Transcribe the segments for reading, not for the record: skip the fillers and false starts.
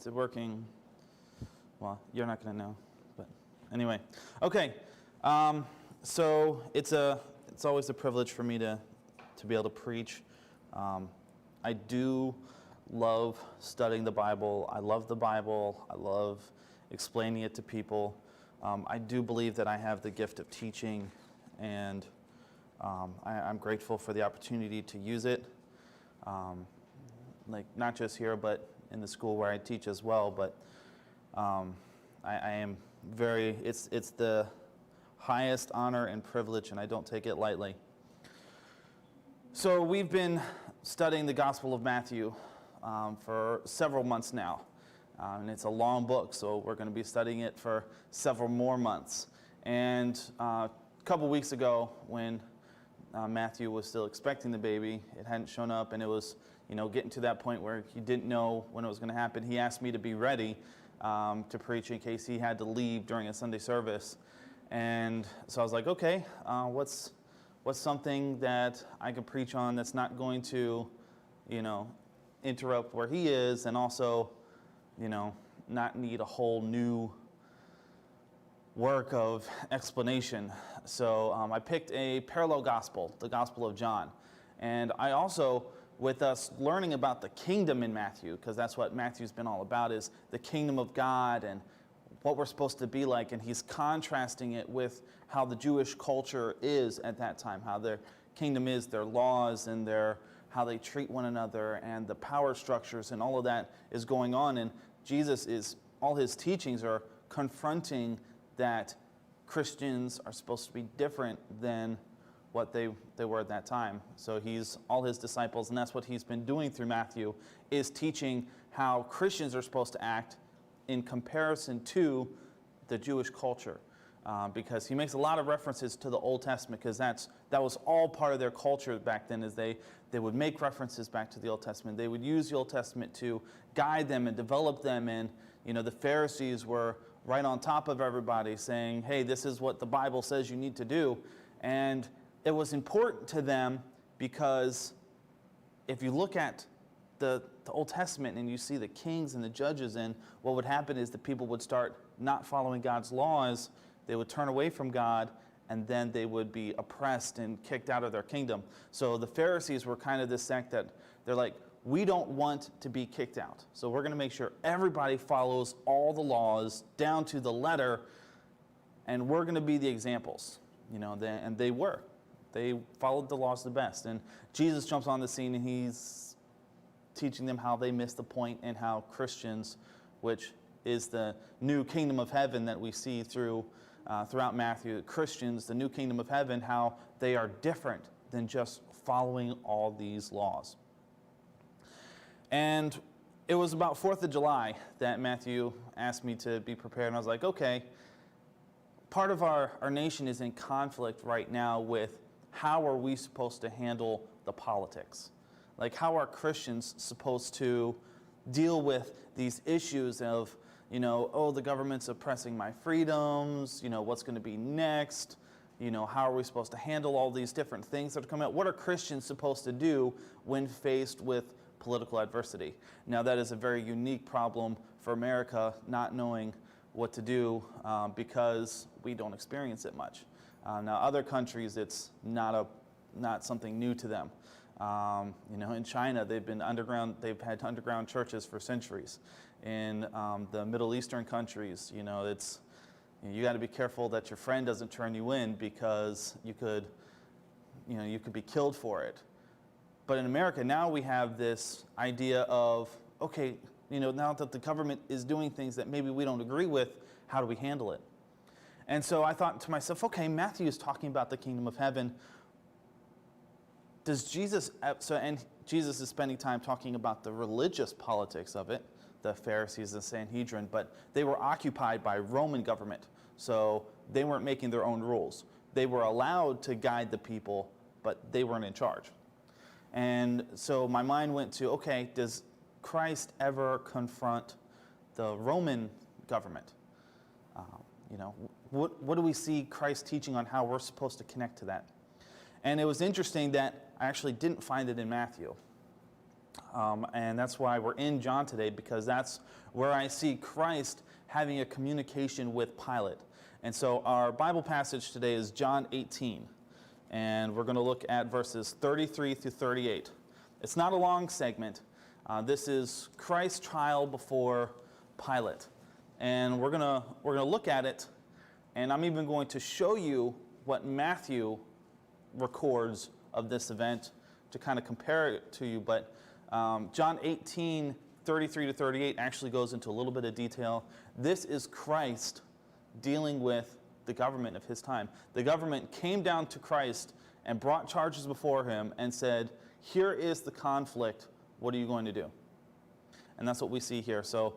Is it working? Well, you're not going to know, but anyway. Okay, so it's always a privilege for me to be able to preach. I do love studying the Bible. I love the Bible. I love explaining it to people. I do believe that I have the gift of teaching, and I'm grateful for the opportunity to use it. Like not just here, but in the school where I teach as well. But I am very, it's the highest honor and privilege, and I don't take it lightly. So we've been studying the Gospel of Matthew for several months now. And it's a long book, so we're going to be studying it for several more months. And a couple weeks ago, when Matthew was still expecting the baby, it hadn't shown up, and it was, getting to that point where he didn't know when it was going to happen. He asked me to be ready to preach in case he had to leave during a Sunday service. And so I was like, okay, what's something that I can preach on that's not going to, interrupt where he is, and also, not need a whole new work of explanation. So I picked a parallel gospel, the Gospel of John. And I also, with us learning about the kingdom in Matthew, because that's what Matthew's been all about, is the kingdom of God and what we're supposed to be like. And he's contrasting it with how the Jewish culture is at that time, how their kingdom is, their laws and how they treat one another and the power structures and all of that is going on. And all his teachings are confronting that Christians are supposed to be different than what they were at that time. So all his disciples, and that's what he's been doing through Matthew, is teaching how Christians are supposed to act in comparison to the Jewish culture. Because he makes a lot of references to the Old Testament, because that was all part of their culture back then, is they would make references back to the Old Testament. They would use the Old Testament to guide them and develop them, and the Pharisees were right on top of everybody saying, hey, this is what the Bible says you need to do. And it was important to them because if you look at the Old Testament and you see the kings and the judges, and what would happen is the people would start not following God's laws. They would turn away from God, and then they would be oppressed and kicked out of their kingdom. So the Pharisees were kind of this sect that they're like, we don't want to be kicked out. So we're going to make sure everybody follows all the laws down to the letter, and we're going to be the examples. And they were. They followed the laws the best. And Jesus jumps on the scene, and he's teaching them how they missed the point, and how Christians, which is the new kingdom of heaven that we see throughout Matthew, Christians, the new kingdom of heaven, how they are different than just following all these laws. And it was about 4th of July that Matthew asked me to be prepared, and I was like, okay, part of our nation is in conflict right now with how are we supposed to handle the politics? Like, how are Christians supposed to deal with these issues of, the government's oppressing my freedoms, what's going to be next, how are we supposed to handle all these different things that are coming out? What are Christians supposed to do when faced with political adversity? Now, that is a very unique problem for America, not knowing what to do because we don't experience it much. Now, other countries, it's not something new to them. In China, they've had underground churches for centuries. In the Middle Eastern countries, you got to be careful that your friend doesn't turn you in, because you could be killed for it. But in America, now we have this idea of, okay, now that the government is doing things that maybe we don't agree with, how do we handle it? And so I thought to myself, okay, Matthew is talking about the kingdom of heaven. Jesus is spending time talking about the religious politics of it, the Pharisees, the Sanhedrin, but they were occupied by Roman government, so they weren't making their own rules. They were allowed to guide the people, but they weren't in charge. And so my mind went to, okay, does Christ ever confront the Roman government? What do we see Christ teaching on how we're supposed to connect to that? And it was interesting that I actually didn't find it in Matthew. And that's why we're in John today, because that's where I see Christ having a communication with Pilate. And so our Bible passage today is John 18. And we're going to look at verses 33 through 38. It's not a long segment. This is Christ's trial before Pilate. And we're gonna look at it, and I'm even going to show you what Matthew records of this event to kind of compare it to you. But John 18, 33 to 38 actually goes into a little bit of detail. This is Christ dealing with the government of his time. The government came down to Christ and brought charges before him and said, here is the conflict. What are you going to do? And that's what we see here. So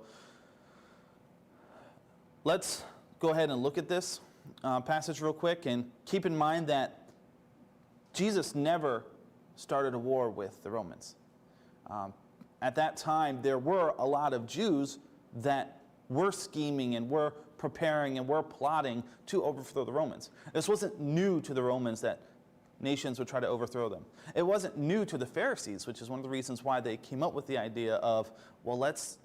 let's go ahead and look at this passage real quick, and keep in mind that Jesus never started a war with the Romans. At that time, there were a lot of Jews that were scheming and were preparing and were plotting to overthrow the Romans. This wasn't new to the Romans that nations would try to overthrow them. It wasn't new to the Pharisees, which is one of the reasons why they came up with the idea of, well, let's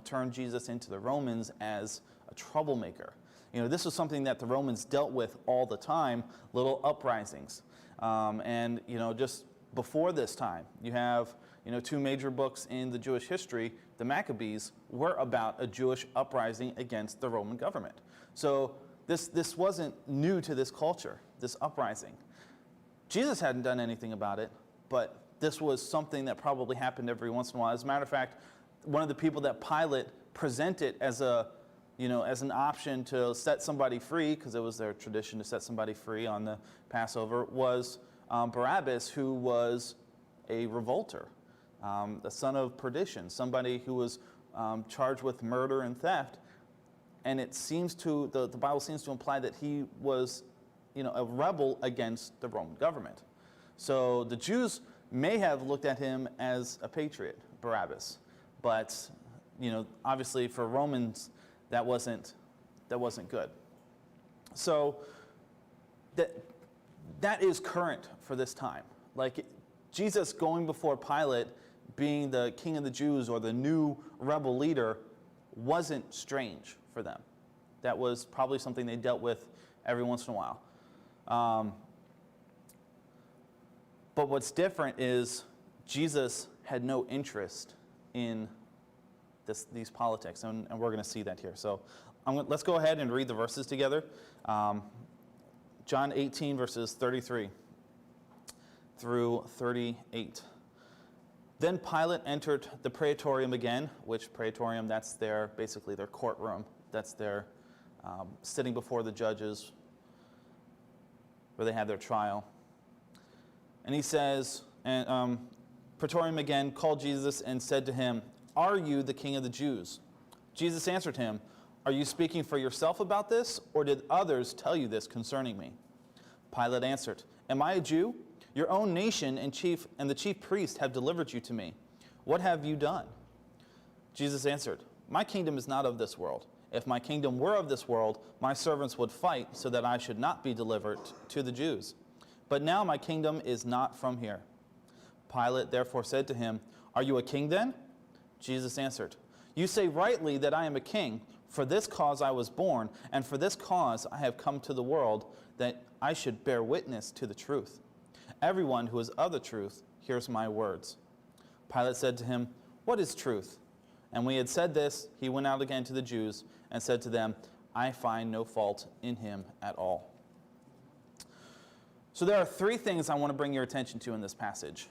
turn Jesus into the Romans as a troublemaker. This was something that the Romans dealt with all the time, little uprisings. And just before this time, you have two major books in the Jewish history. The Maccabees were about a Jewish uprising against the Roman government. So this wasn't new to this culture, this uprising. Jesus hadn't done anything about it, but this was something that probably happened every once in a while. As a matter of fact, one of the people that Pilate presented as as an option to set somebody free, because it was their tradition to set somebody free on the Passover, was Barabbas, who was a revolter, the son of perdition, somebody who was charged with murder and theft. And it seems to, the Bible seems to imply that he was a rebel against the Roman government. So the Jews may have looked at him as a patriot, Barabbas. But, obviously for Romans, that wasn't good. So that is current for this time. Like Jesus going before Pilate, being the king of the Jews or the new rebel leader, wasn't strange for them. That was probably something they dealt with every once in a while. But what's different is Jesus had no interest in these politics, and we're going to see that here. So let's go ahead and read the verses together. John 18, verses 33 through 38. Then Pilate entered the praetorium again, which praetorium, that's basically their courtroom. That's their sitting before the judges where they had their trial. And he says, praetorium again called Jesus and said to him, "Are you the king of the Jews?" Jesus answered him, "Are you speaking for yourself about this, or did others tell you this concerning me?" Pilate answered, "Am I a Jew? Your own nation and the chief priest have delivered you to me. What have you done?" Jesus answered, "My kingdom is not of this world. If my kingdom were of this world, my servants would fight so that I should not be delivered to the Jews. But now my kingdom is not from here." Pilate therefore said to him, "Are you a king then?" Jesus answered, "You say rightly that I am a king. For this cause I was born, and for this cause I have come to the world, that I should bear witness to the truth. Everyone who is of the truth hears my words." Pilate said to him, "What is truth?" And when he had said this, he went out again to the Jews and said to them, "I find no fault in him at all." So there are three things I want to bring your attention to in this passage,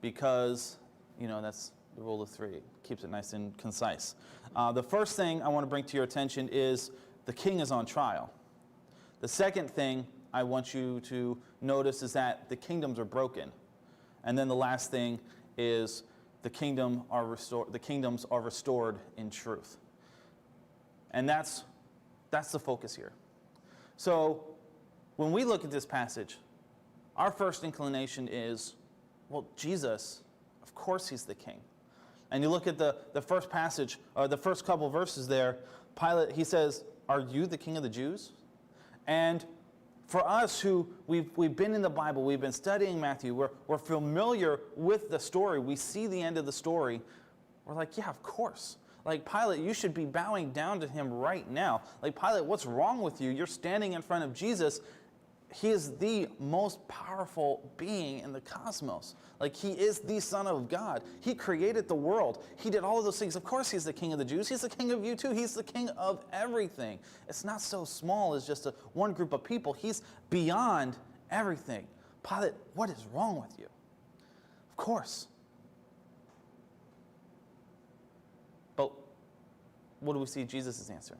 because, that's the rule of three. It keeps it nice and concise. The first thing I want to bring to your attention is the king is on trial. The second thing I want you to notice is that the kingdoms are broken. And then the last thing is the kingdoms are restored in truth. And that's the focus here. So when we look at this passage, our first inclination is, well, Jesus, of course he's the king. And you look at the first passage, or the first couple verses there, Pilate, he says, "Are you the king of the Jews?" And For us who we've been in the Bible, we've been studying Matthew, we're familiar with the story, we see the end of the story, we're like, yeah, of course. Like, Pilate, you should be bowing down to him right now. Like, Pilate, what's wrong with you? You're standing in front of Jesus. He is the most powerful being in the cosmos. Like, he is the Son of God. He created the world. He did all of those things. Of course, he's the king of the Jews. He's the king of you too. He's the king of everything. It's not so small as just one group of people. He's beyond everything. Pilate, what is wrong with you? Of course. But what do we see Jesus' answer?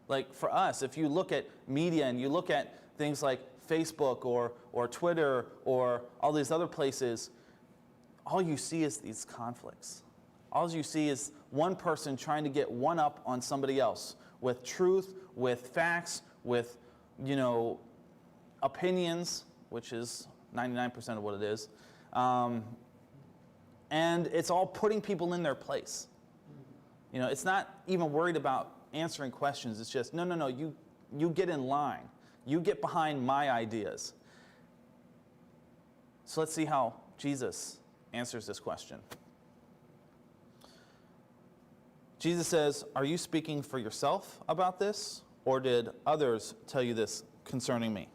Like, for us, if you look at media and you look at things like Facebook or Twitter or all these other places, all you see is these conflicts. All you see is one person trying to get one up on somebody else with truth, with facts, with, opinions, which is 99% of what it is. And it's all putting people in their place. It's not even worried about answering questions. It's just, no, you get in line. You get behind my ideas. So let's see how Jesus answers this question. Jesus says, are you speaking for yourself about this, or did others tell you this concerning me?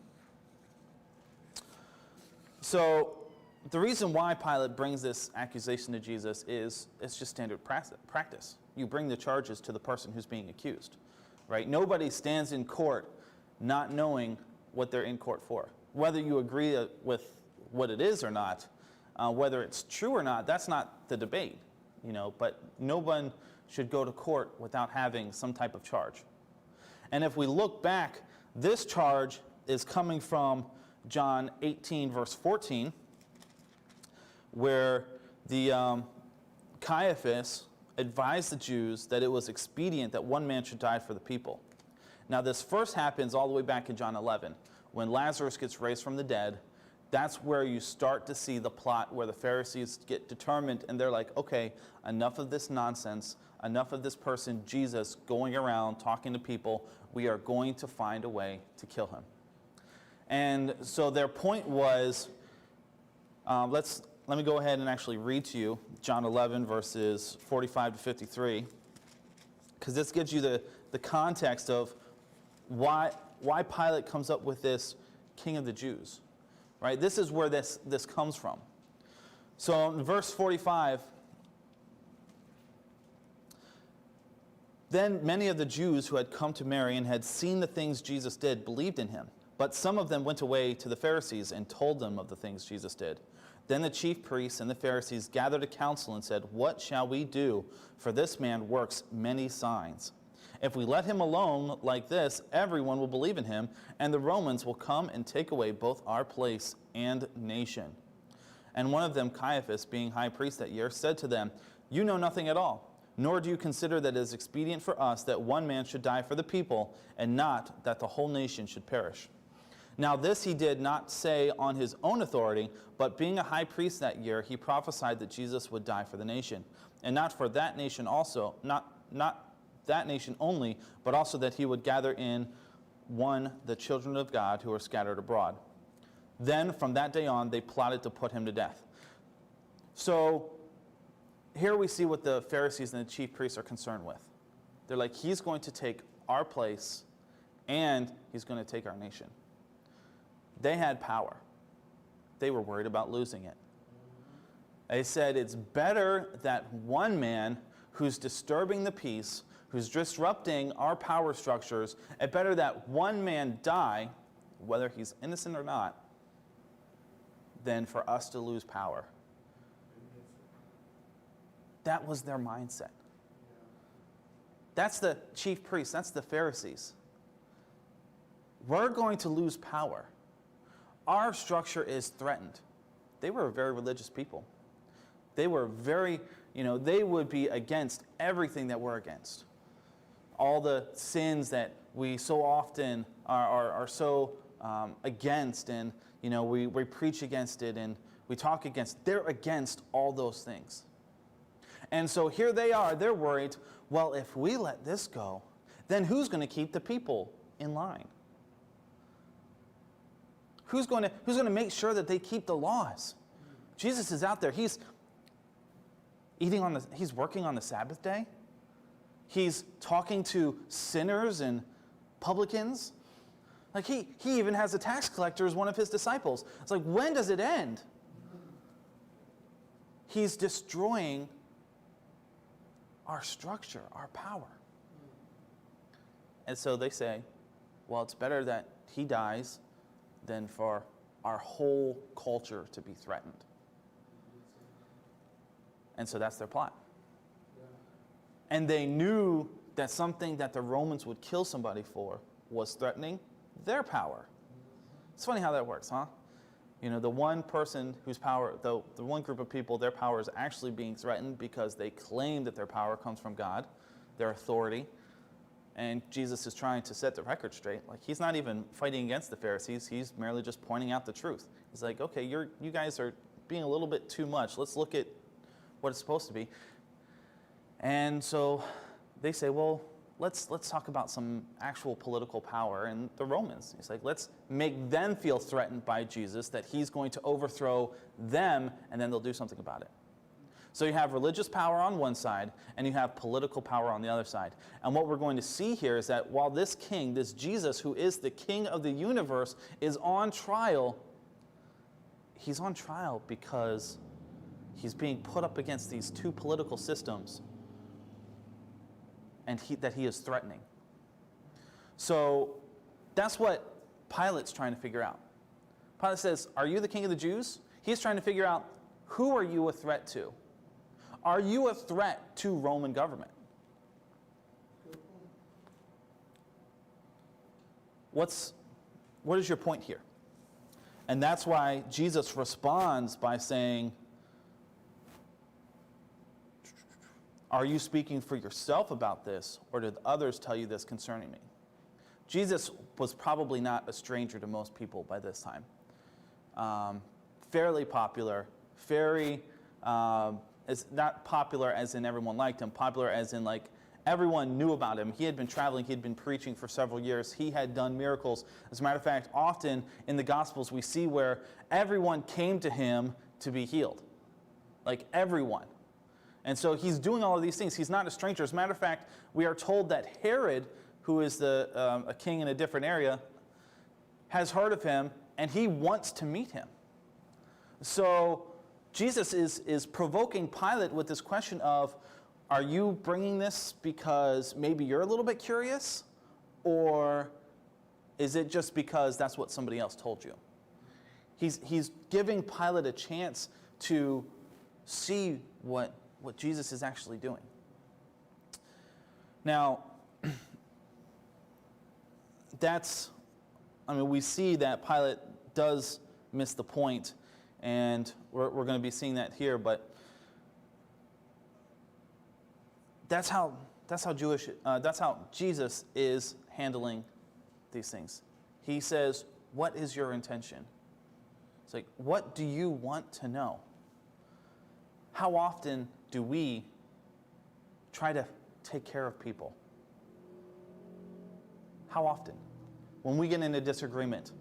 So the reason why Pilate brings this accusation to Jesus is it's just standard practice. You bring the charges to the person who's being accused, right? Nobody stands in court not knowing what they're in court for. Whether you agree with what it is or not, whether it's true or not, that's not the debate, but no one should go to court without having some type of charge. And if we look back, this charge is coming from John 18, verse 14, where the Caiaphas advised the Jews that it was expedient that one man should die for the people. Now, this first happens all the way back in John 11. When Lazarus gets raised from the dead, that's where you start to see the plot where the Pharisees get determined, and they're like, okay, enough of this nonsense, enough of this person, Jesus, going around talking to people. We are going to find a way to kill him. And so their point was, let me go ahead and actually read to you John 11, verses 45 to 53, because this gives you the context of why Pilate comes up with this king of the Jews, right? This is where this comes from. So in verse 45, then many of the Jews who had come to Mary and had seen the things Jesus did believed in him. But some of them went away to the Pharisees and told them of the things Jesus did. Then the chief priests and the Pharisees gathered a council and said, what shall we do? For this man works many signs. If we let him alone like this, everyone will believe in him, and the Romans will come and take away both our place and nation. And one of them, Caiaphas, being high priest that year, said to them, you know nothing at all, nor do you consider that it is expedient for us that one man should die for the people, and not that the whole nation should perish. Now this he did not say on his own authority, but being a high priest that year, he prophesied that Jesus would die for the nation, and not for that nation also, not that nation only, but also that he would gather in one the children of God who are scattered abroad. Then from that day on, they plotted to put him to death. So here we see what the Pharisees and the chief priests are concerned with. They're like, he's going to take our place, and he's going to take our nation. They had power. They were worried about losing it. They said it's better that one man who's disturbing the peace, who's disrupting our power structures, it's better that one man die, whether he's innocent or not, than for us to lose power. That was their mindset. That's the chief priests, that's the Pharisees. We're going to lose power. Our structure is threatened. They were a very religious people. They were very, they would be against everything that we're against. All the sins that we so often are so against, and we preach against it and we talk against, they're against all those things. And so here they are, they're worried, well, if we let this go, then who's going to keep the people in line? Who's going to make sure that they keep the laws? Jesus is out there. He's working on the Sabbath day. He's talking to sinners and publicans. Like he even has a tax collector as one of his disciples. It's like, when does it end? He's destroying our structure, our power. And so they say, well, it's better that he dies than for our whole culture to be threatened. And so that's their plot. And they knew that something that the Romans would kill somebody for was threatening their power. It's funny how that works, huh? You know, the one person whose power, the one group of people, their power is actually being threatened because they claim that their power comes from God, their authority. And Jesus is trying to set the record straight. Like, he's not even fighting against the Pharisees. He's merely just pointing out the truth. He's like, okay, you guys are being a little bit too much. Let's look at what it's supposed to be. And so they say, well, let's talk about some actual political power and the Romans. He's like, let's make them feel threatened by Jesus, that he's going to overthrow them, and then they'll do something about it. So you have religious power on one side, and you have political power on the other side. And what we're going to see here is that while this king, this Jesus, who is the king of the universe, is on trial, he's on trial because he's being put up against these two political systems and that he is threatening. So that's what Pilate's trying to figure out. Pilate says, are you the king of the Jews? He's trying to figure out, who are you a threat to? Are you a threat to Roman government? What is your point here? And that's why Jesus responds by saying, are you speaking for yourself about this, or did others tell you this concerning me? Jesus was probably not a stranger to most people by this time. Fairly popular, it's not popular as in everyone liked him, popular as in like everyone knew about him. He had been traveling, he had been preaching for several years, he had done miracles. As a matter of fact, often in the Gospels we see where everyone came to him to be healed. Like everyone. And so he's doing all of these things. He's not a stranger. As a matter of fact, we are told that Herod, who is a king in a different area, has heard of him, and he wants to meet him. So Jesus is provoking Pilate with this question of, are you bringing this because maybe you're a little bit curious? Or is it just because that's what somebody else told you? He's giving Pilate a chance to see what Jesus is actually doing. Now, we see that Pilate does miss the point, and we're going to be seeing that here, but that's how Jesus is handling these things. He says, what is your intention? It's like, what do you want to know? How often do we try to take care of people? How often? When we get in a disagreement,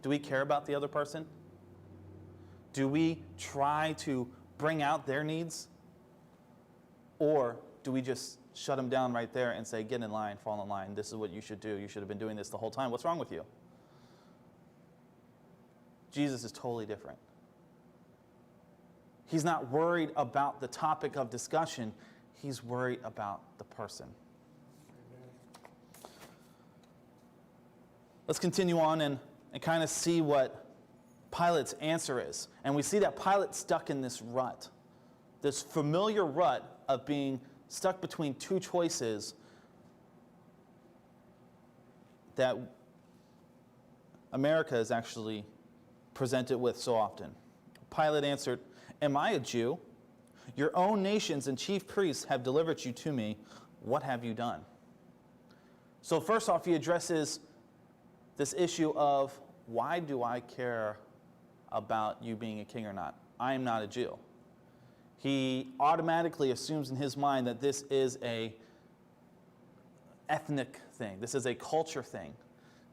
do we care about the other person? Do we try to bring out their needs? Or do we just shut them down right there and say, get in line, fall in line, this is what you should do, you should have been doing this the whole time, what's wrong with you? Jesus is totally different. He's not worried about the topic of discussion. He's worried about the person. Let's continue on and kind of see what Pilate's answer is. And we see that Pilate's stuck in this rut, this familiar rut of being stuck between two choices that America is actually presented with so often. Pilate answered, am I a Jew? Your own nations and chief priests have delivered you to me. What have you done? So first off, he addresses this issue of, why do I care about you being a king or not? I am not a Jew. He automatically assumes in his mind that this is a ethnic thing. This is a culture thing.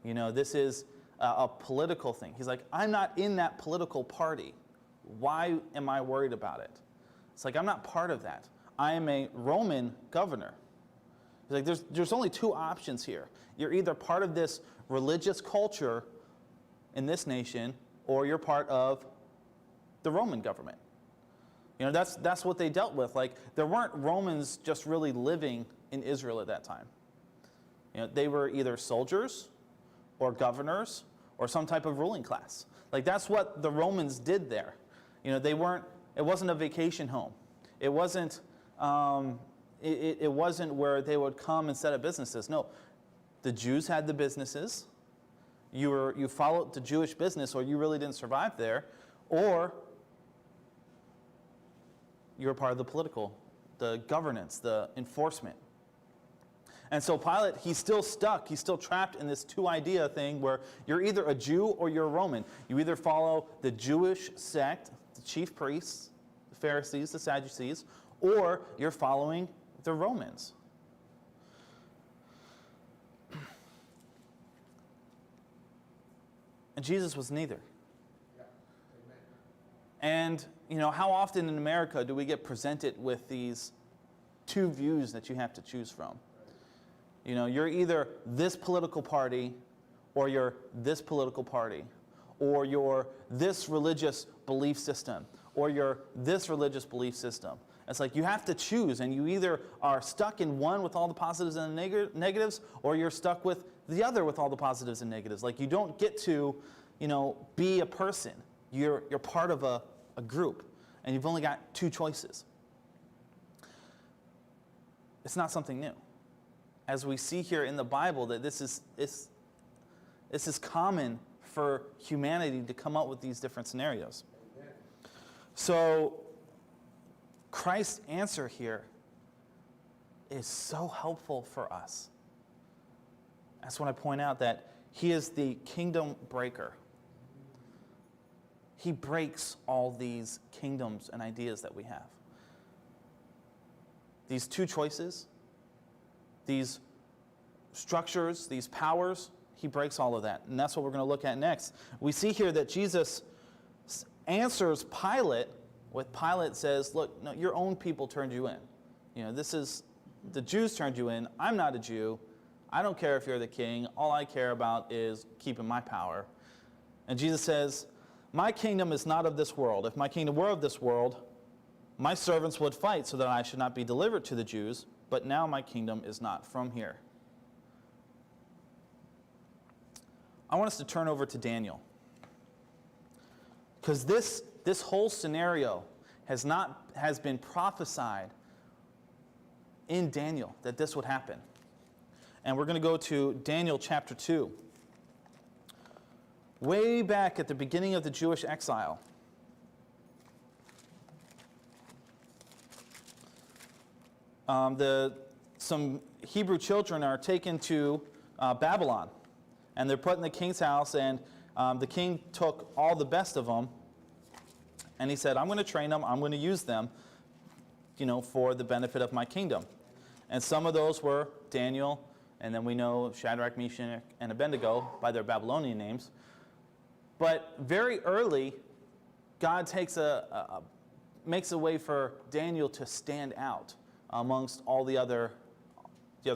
You know, this is a political thing. He's like, I'm not in that political party. Why am I worried about it? It's like, I'm not part of that. I am a Roman governor. He's like, there's only two options here. You're either part of this religious culture in this nation, or you're part of the Roman government. You know, that's what they dealt with. Like, there weren't Romans just really living in Israel at that time. You know, they were either soldiers or governors or some type of ruling class. Like, that's what the Romans did there. You know, it wasn't a vacation home. It wasn't, it wasn't where they would come and set up businesses. No, the Jews had the businesses. You followed the Jewish business, or you really didn't survive there, or you were part of the political, the governance, the enforcement. And so Pilate, he's still stuck. He's still trapped in this two-idea thing where you're either a Jew or you're a Roman. You either follow the Jewish sect, the chief priests, the Pharisees, the Sadducees, or you're following the Romans. And Jesus was neither. Yeah. And, you know, how often in America do we get presented with these two views that you have to choose from? You know, you're either this political party, or you're this political party, or you're this religious belief system, or you're this religious belief system. It's like you have to choose, and you either are stuck in one with all the positives and the negatives, or you're stuck with the other with all the positives and negatives. Like, you don't get to, you know, be a person. You're part of a group, and you've only got two choices. It's not something new. As we see here in the Bible, that this is common for humanity to come up with these different scenarios. Amen. So Christ's answer here is so helpful for us. That's when I point out that he is the kingdom breaker. He breaks all these kingdoms and ideas that we have. These two choices, these structures, these powers, he breaks all of that. And that's what we're going to look at next. We see here that Jesus answers Pilate with Pilate says, look, no, your own people turned you in. You know, the Jews turned you in. I'm not a Jew. I don't care if you're the king. All I care about is keeping my power. And Jesus says, my kingdom is not of this world. If my kingdom were of this world, my servants would fight so that I should not be delivered to the Jews. But now my kingdom is not from here. I want us to turn over to Daniel. Because this whole scenario has been prophesied in Daniel that this would happen. And we're going to go to Daniel chapter 2. Way back at the beginning of the Jewish exile. Some Hebrew children are taken to Babylon, and they're put in the king's house, and the king took all the best of them, and he said, I'm going to train them, I'm going to use them, you know, for the benefit of my kingdom. And some of those were Daniel, and then we know Shadrach, Meshach, and Abednego by their Babylonian names. But very early, God makes a way for Daniel to stand out amongst all the other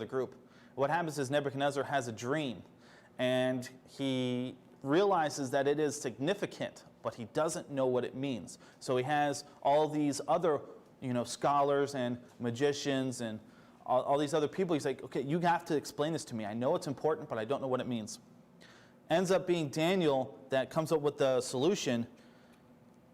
group. What happens is Nebuchadnezzar has a dream, and he realizes that it is significant, but he doesn't know what it means. So he has all these other, you know, scholars and magicians and all these other people. He's like, okay, you have to explain this to me. I know it's important, but I don't know what it means. Ends up being Daniel that comes up with the solution.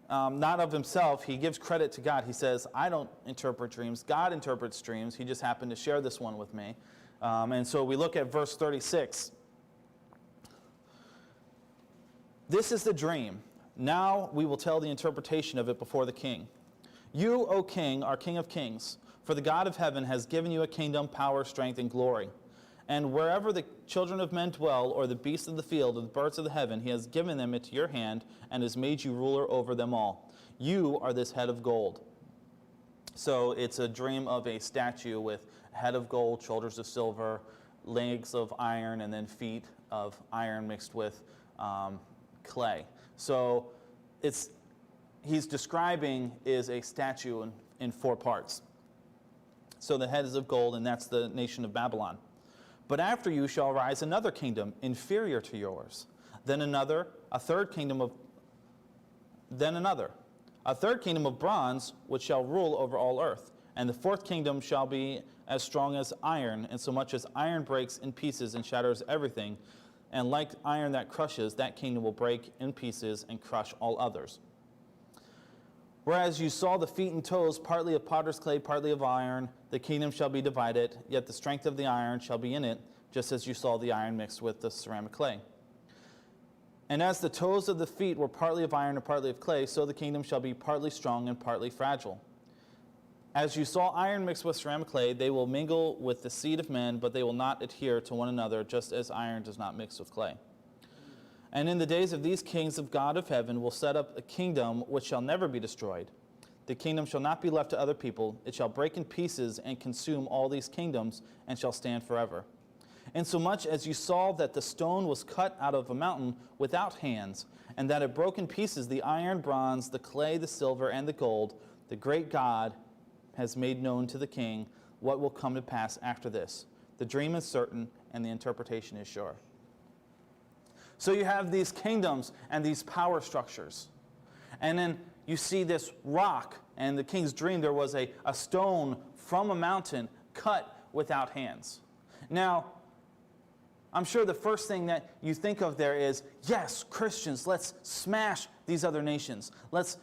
Not of himself. He gives credit to God. He says, I don't interpret dreams. God interprets dreams. He just happened to share this one with me. And so we look at verse 36. This is the dream. Now we will tell the interpretation of it before the king. You, O king, are king of kings, for the God of heaven has given you a kingdom, power, strength, and glory. And wherever the children of men dwell, or the beasts of the field, or the birds of the heaven, he has given them into your hand, and has made you ruler over them all. You are this head of gold. So it's a dream of a statue with a head of gold, shoulders of silver, legs of iron, and then feet of iron mixed with clay. So he's describing is a statue in 4 parts. So the head is of gold, and that's the nation of Babylon. But after you shall rise another kingdom inferior to yours. Then another, a third kingdom of bronze, which shall rule over all earth. And the 4th kingdom shall be as strong as iron, insomuch as iron breaks in pieces and shatters everything. And like iron that crushes, that kingdom will break in pieces and crush all others. Whereas you saw the feet and toes, partly of potter's clay, partly of iron, the kingdom shall be divided, yet the strength of the iron shall be in it, just as you saw the iron mixed with the ceramic clay. And as the toes of the feet were partly of iron and partly of clay, so the kingdom shall be partly strong and partly fragile. As you saw iron mixed with ceramic clay, they will mingle with the seed of men, but they will not adhere to one another, just as iron does not mix with clay. And in the days of these kings of God of heaven will set up a kingdom which shall never be destroyed. The kingdom shall not be left to other people. It shall break in pieces and consume all these kingdoms, and shall stand forever. Insomuch as you saw that the stone was cut out of a mountain without hands, and that it broke in pieces the iron, bronze, the clay, the silver, and the gold, the great God has made known to the king what will come to pass after this. The dream is certain, and the interpretation is sure. So you have these kingdoms and these power structures. And then you see this rock, and the king's dream, there was a stone from a mountain cut without hands. Now, I'm sure the first thing that you think of there is, yes, Christians, let's smash these other nations. Let's,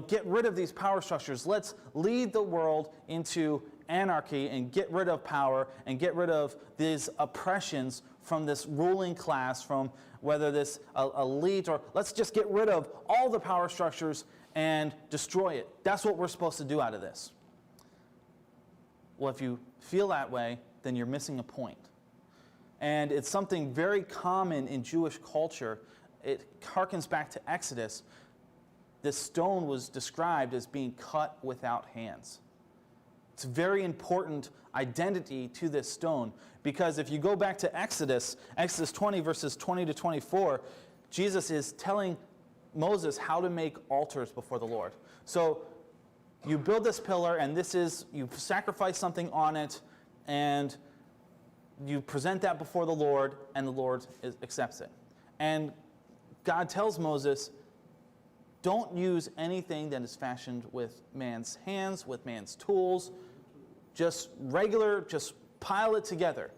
get rid of these power structures. Let's lead the world into anarchy and get rid of power and get rid of these oppressions from this ruling class, from whether this elite, or let's just get rid of all the power structures and destroy it. That's what we're supposed to do out of this. Well, if you feel that way, then you're missing a point. And it's something very common in Jewish culture. It harkens back to Exodus. This stone was described as being cut without hands. It's a very important identity to this stone, because if you go back to Exodus 20, verses 20 to 24, Jesus is telling Moses how to make altars before the Lord. So you build this pillar, and you sacrifice something on it, and you present that before the Lord, and the Lord accepts it. And God tells Moses, don't use anything that is fashioned with man's hands, with man's tools. Just pile it together.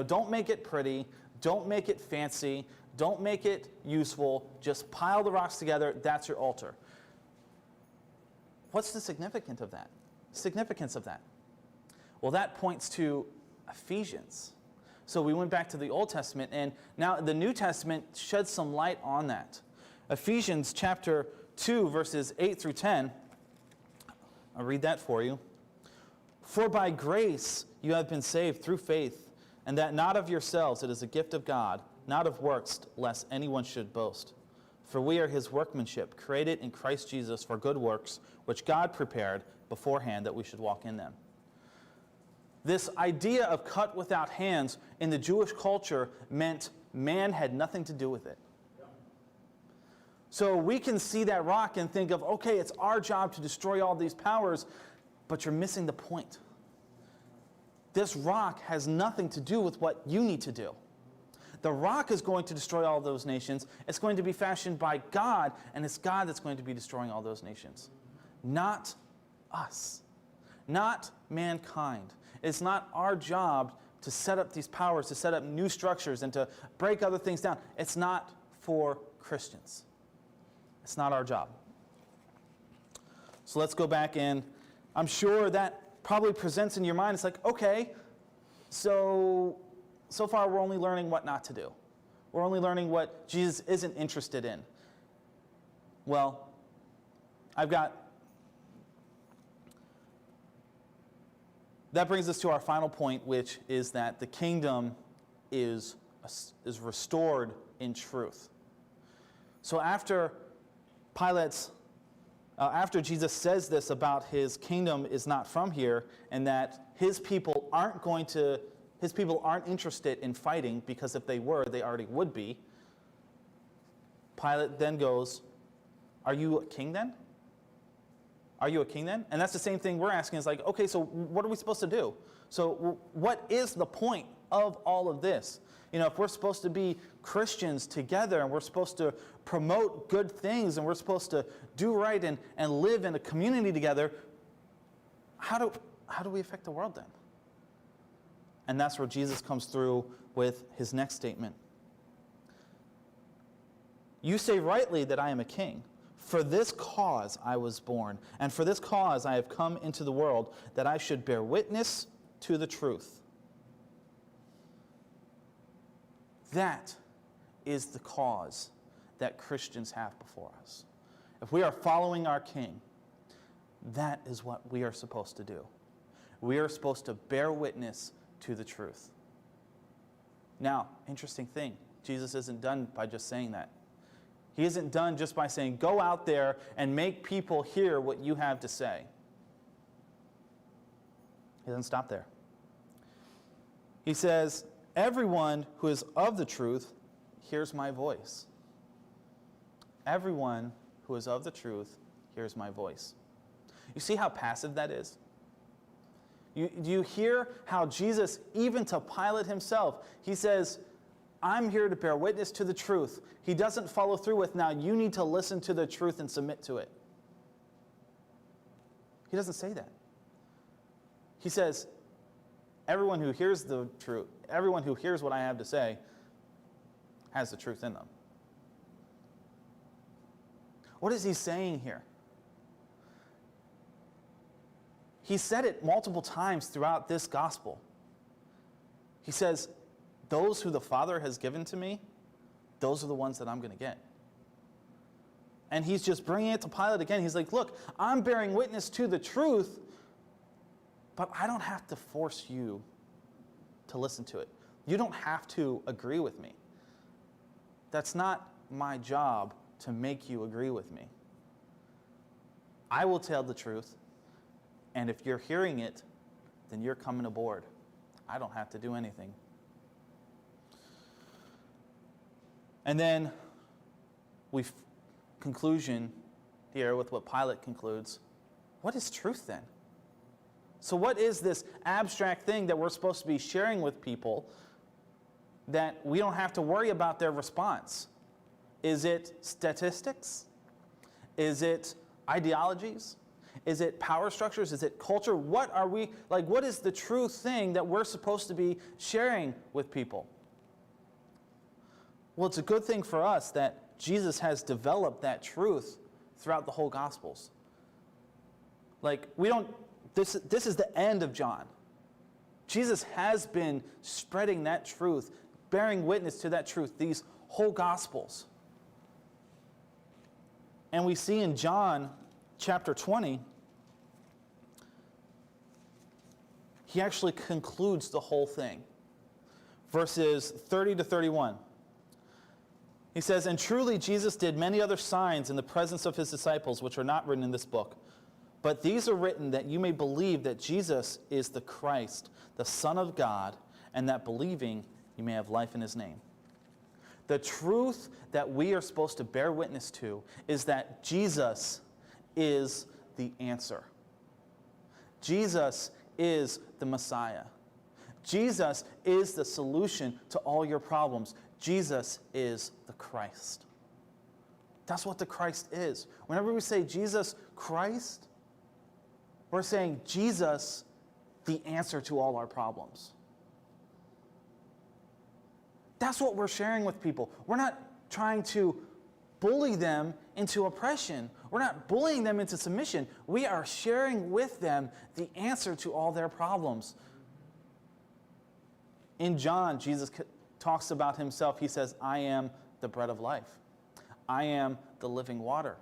Don't make it pretty. Don't make it fancy. Don't make it useful. Just pile the rocks together. That's your altar. What's the significance of that? Well, that points to Ephesians. So we went back to the Old Testament, and now the New Testament sheds some light on that. Ephesians chapter 2, verses 8 through 10. I'll read that for you. For by grace you have been saved through faith, and that not of yourselves, it is a gift of God, not of works, lest anyone should boast. For we are his workmanship, created in Christ Jesus for good works, which God prepared beforehand that we should walk in them. This idea of cut without hands in the Jewish culture meant man had nothing to do with it. So we can see that rock and think of, okay, it's our job to destroy all these powers, but you're missing the point. This rock has nothing to do with what you need to do. The rock is going to destroy all those nations. It's going to be fashioned by God, and it's God that's going to be destroying all those nations. Not us. Not mankind. It's not our job to set up these powers, to set up new structures, and to break other things down. It's not for Christians. It's not our job. So let's go back in. I'm sure that probably presents in your mind, it's like, okay, so far we're only learning what not to do. We're only learning what Jesus isn't interested in. Well, that brings us to our final point, which is that the kingdom is restored in truth. So after Jesus says this about his kingdom is not from here, and that his people aren't interested in fighting, because if they were, they already would be. Pilate then goes, are you a king then? Are you a king then? And that's the same thing we're asking. Is like, okay, so what are we supposed to do? So what is the point of all of this? You know, if we're supposed to be Christians together and we're supposed to promote good things and we're supposed to do right and live in a community together, how do we affect the world then? And that's where Jesus comes through with his next statement. You say rightly that I am a king. For this cause I was born, and for this cause I have come into the world, that I should bear witness to the truth. That is the cause that Christians have before us. If we are following our King, that is what we are supposed to do. We are supposed to bear witness to the truth. Now, interesting thing, Jesus isn't done by just saying that. He isn't done just by saying, go out there and make people hear what you have to say. He doesn't stop there. He says, everyone who is of the truth hears my voice. Everyone who is of the truth hears my voice. You see how passive that is? Do you hear how Jesus, even to Pilate himself, he says, I'm here to bear witness to the truth. He doesn't follow through with, now you need to listen to the truth and submit to it. He doesn't say that. He says, everyone who hears the truth, everyone who hears what I have to say, has the truth in them. What is he saying here? He said it multiple times throughout this gospel. He says, those who the Father has given to me, those are the ones that I'm going to get. And he's just bringing it to Pilate again. He's like, look, I'm bearing witness to the truth, but I don't have to force you to listen to it. You don't have to agree with me. That's not my job to make you agree with me. I will tell the truth, and if you're hearing it, then you're coming aboard. I don't have to do anything. And then conclusion here with what Pilate concludes. What is truth then? So what is this abstract thing that we're supposed to be sharing with people that we don't have to worry about their response? Is it statistics? Is it ideologies? Is it power structures? Is it culture? What is the true thing that we're supposed to be sharing with people? Well, it's a good thing for us that Jesus has developed that truth throughout the whole Gospels. This is the end of John. Jesus has been spreading that truth, bearing witness to that truth, these whole Gospels. And we see in John chapter 20, he actually concludes the whole thing. Verses 30 to 31. He says, and truly Jesus did many other signs in the presence of his disciples, which are not written in this book. But these are written that you may believe that Jesus is the Christ, the Son of God, and that believing you may have life in his name. The truth that we are supposed to bear witness to is that Jesus is the answer. Jesus is the Messiah. Jesus is the solution to all your problems. Jesus is the Christ. That's what the Christ is. Whenever we say Jesus Christ, we're saying Jesus, the answer to all our problems. That's what we're sharing with people. We're not trying to bully them into oppression. We're not bullying them into submission. We are sharing with them the answer to all their problems. In John, Jesus talks about himself. He says, I am the bread of life. I am the living water.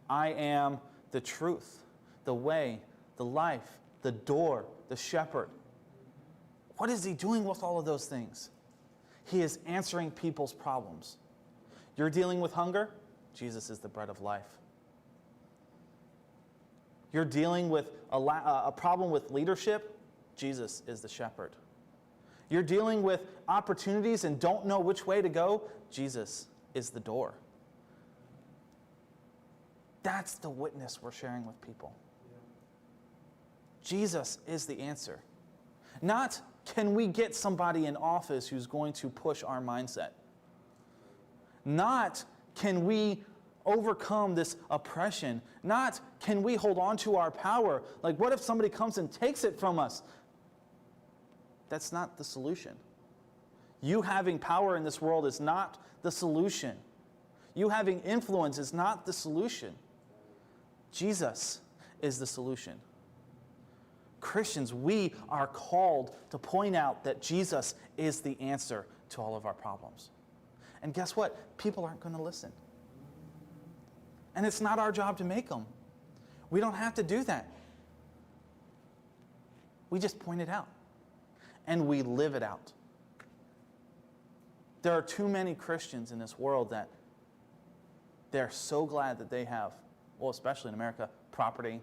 I am the truth, the way, the life, the door, the shepherd. What is he doing with all of those things? He is answering people's problems. You're dealing with hunger? Jesus is the bread of life. You're dealing with a problem with leadership? Jesus is the shepherd. You're dealing with opportunities and don't know which way to go? Jesus is the door. That's the witness we're sharing with people. Jesus is the answer. Not, can we get somebody in office who's going to push our mindset? Not, can we overcome this oppression? Not, can we hold on to our power? Like, what if somebody comes and takes it from us? That's not the solution. You having power in this world is not the solution. You having influence is not the solution. Jesus is the solution. Christians, we are called to point out that Jesus is the answer to all of our problems. And guess what? People aren't going to listen. And it's not our job to make them. We don't have to do that. We just point it out. And we live it out. There are too many Christians in this world that they're so glad that they have, well, especially in America, property.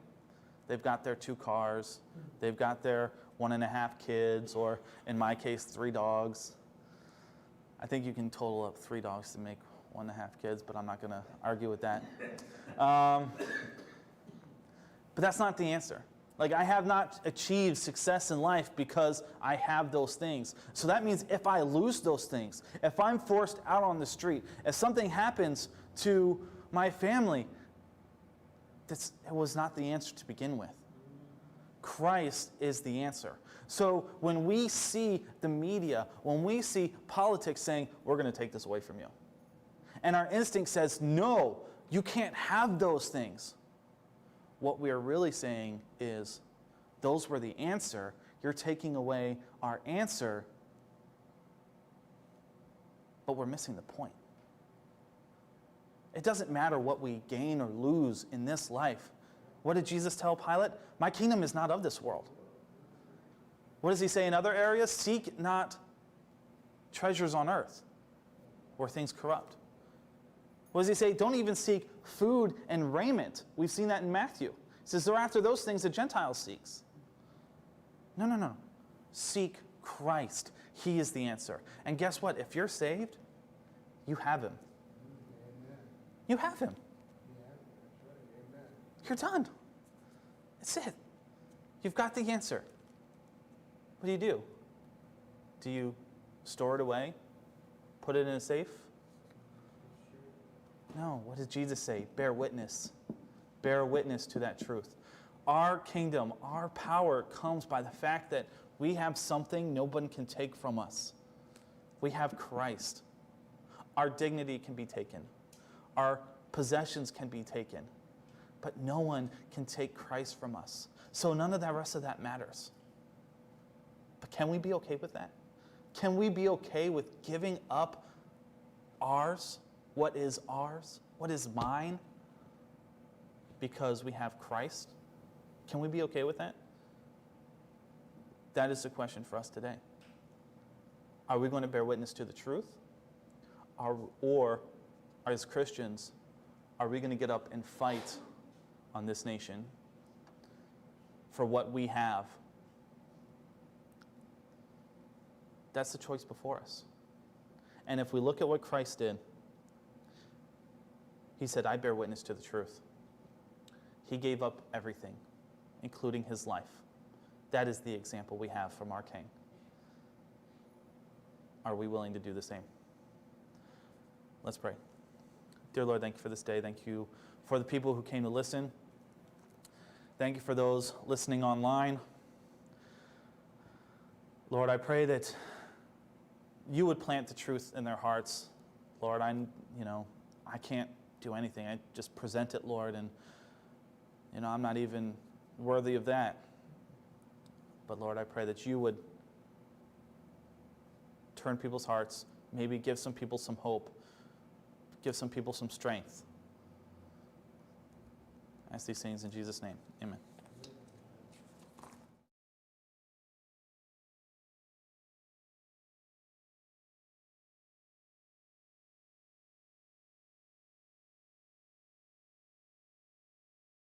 They've got their 2 cars. They've got their 1.5 kids, or in my case, 3 dogs. I think you can total up 3 dogs to make 1.5 kids, but I'm not going to argue with that. But that's not the answer. Like, I have not achieved success in life because I have those things. So that means if I lose those things, if I'm forced out on the street, if something happens to my family, it was not the answer to begin with. Christ is the answer. So when we see the media, when we see politics saying, we're going to take this away from you, and our instinct says, no, you can't have those things, what we are really saying is, those were the answer. You're taking away our answer, but we're missing the point. It doesn't matter what we gain or lose in this life. What did Jesus tell Pilate? My kingdom is not of this world. What does he say in other areas? Seek not treasures on earth, where things corrupt. What does he say? Don't even seek food and raiment. We've seen that in Matthew. He says, they're after those things the Gentiles seeks. No. Seek Christ. He is the answer. And guess what? If you're saved, you have him. You have him. You're done. That's it. You've got the answer. What do? Do you store it away? Put it in a safe? No. What did Jesus say? Bear witness. Bear witness to that truth. Our kingdom, our power comes by the fact that we have something no one can take from us. We have Christ. Our dignity can be taken. Our possessions can be taken. But no one can take Christ from us. So none of the rest of that matters. But can we be okay with that? Can we be okay with giving up ours, what is ours, what is mine, because we have Christ? Can we be okay with that? That is the question for us today. Are we going to bear witness to the truth? Or as Christians, are we going to get up and fight on this nation for what we have? That's the choice before us. And if we look at what Christ did, he said, I bear witness to the truth. He gave up everything, including his life. That is the example we have from our King. Are we willing to do the same? Let's pray. Dear Lord, thank you for this day. Thank you for the people who came to listen. Thank you for those listening online. Lord, I pray that you would plant the truth in their hearts. Lord, I can't do anything. I just present it, Lord, and I'm not even worthy of that. But Lord, I pray that you would turn people's hearts, maybe give some people some hope, give some people some strength. I ask these things in Jesus' name. Amen.